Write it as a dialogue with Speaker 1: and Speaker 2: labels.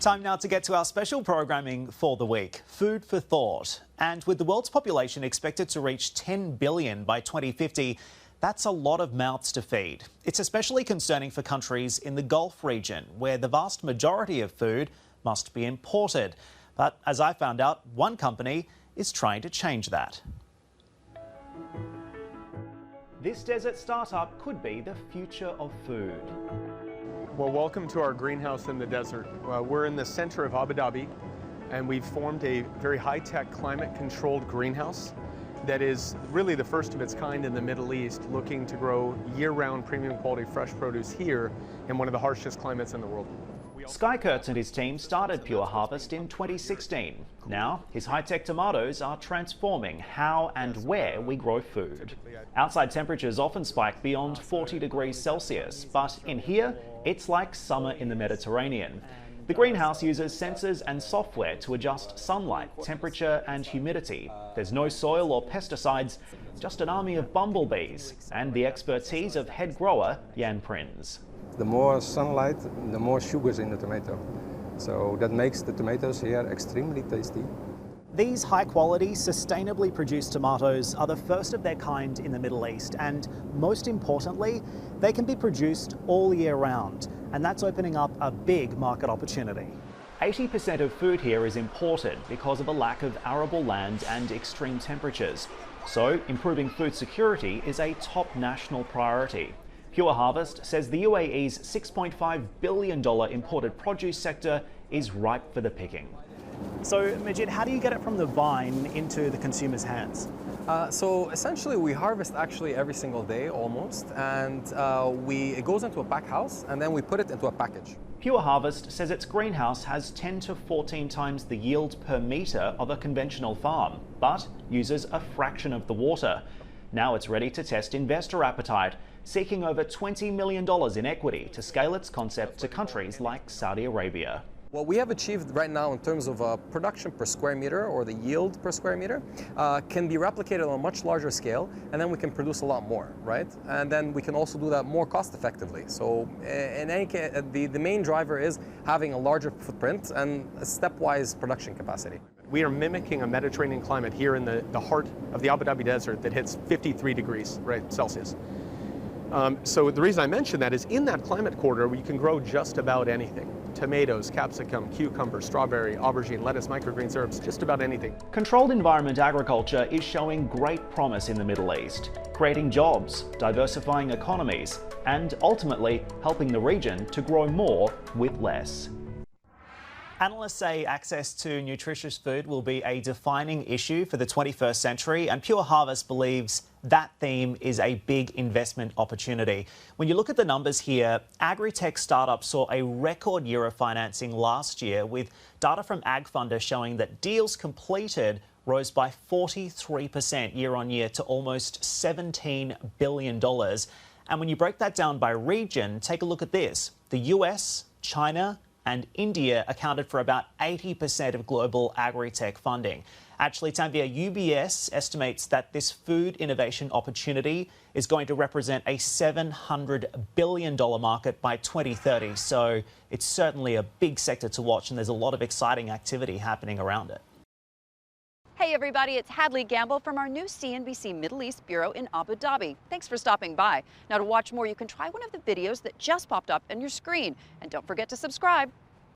Speaker 1: Time now to get to our special programming for the week, Food for Thought. And with the world's population expected to reach 10 billion by 2050, that's a lot of mouths to feed. It's especially concerning for countries in the Gulf region, where the vast majority of food must be imported. But as I found out, one company is trying to change that. This desert startup could be the future of food.
Speaker 2: Well, welcome to our greenhouse in the desert. We're in the center of Abu Dhabi, and we've formed a very high-tech climate-controlled greenhouse that is really the first of its kind in the Middle East, looking to grow year-round premium quality fresh produce here in one of the harshest climates in the world.
Speaker 1: Sky Kurtz and his team started Pure Harvest in 2016. Now, his high-tech tomatoes are transforming how and where we grow food. Outside temperatures often spike beyond 40 degrees Celsius, but in here, it's like summer in the Mediterranean. The greenhouse uses sensors and software to adjust sunlight, temperature and humidity. There's no soil or pesticides, just an army of bumblebees and the expertise of head grower Jan Prins.
Speaker 3: The more sunlight, the more sugars in the tomato. So that makes the tomatoes here extremely tasty.
Speaker 1: These high-quality, sustainably produced tomatoes are the first of their kind in the Middle East, and most importantly, they can be produced all year round, and that's opening up a big market opportunity. 80% of food here is imported because of a lack of arable land and extreme temperatures. So improving food security is a top national priority. Pure Harvest says the UAE's $6.5 billion imported produce sector is ripe for the picking. So, Majid, how do you get it from the vine into the consumer's hands?
Speaker 4: So essentially we harvest actually every single day almost, and it goes into a pack house and then we put it into a package.
Speaker 1: Pure Harvest says its greenhouse has 10 to 14 times the yield per metre of a conventional farm, but uses a fraction of the water. Now it's ready to test investor appetite, seeking over $20 million in equity to scale its concept to countries like Saudi Arabia.
Speaker 4: What we have achieved right now in terms of production per square meter, or the yield per square meter, can be replicated on a much larger scale, and then we can produce a lot more, right? And then we can also do that more cost effectively. So in any case, the main driver is having a larger footprint and a stepwise production capacity.
Speaker 2: We are mimicking a Mediterranean climate here in the heart of the Abu Dhabi desert that hits 53 degrees Celsius. So the reason I mention that is in that climate corridor we can grow just about anything. Tomatoes, capsicum, cucumber, strawberry, aubergine, lettuce, microgreens, herbs, just about anything.
Speaker 1: Controlled environment agriculture is showing great promise in the Middle East, creating jobs, diversifying economies, and ultimately helping the region to grow more with less. Analysts say access to nutritious food will be a defining issue for the 21st century, and Pure Harvest believes that theme is a big investment opportunity. When you look at the numbers here, agri-tech startups saw a record year of financing last year, with data from AgFunder showing that deals completed rose by 43% year on year to almost $17 billion. And when you break that down by region, take a look at this. The US, China, and India accounted for about 80% of global agri-tech funding. Actually, Tanvir, UBS estimates that this food innovation opportunity is going to represent a $700 billion market by 2030. So it's certainly a big sector to watch, and there's a lot of exciting activity happening around it.
Speaker 5: Hey everybody, it's Hadley Gamble from our new CNBC Middle East Bureau in Abu Dhabi. Thanks for stopping by. Now to watch more, you can try one of the videos that just popped up on your screen. And don't forget to subscribe.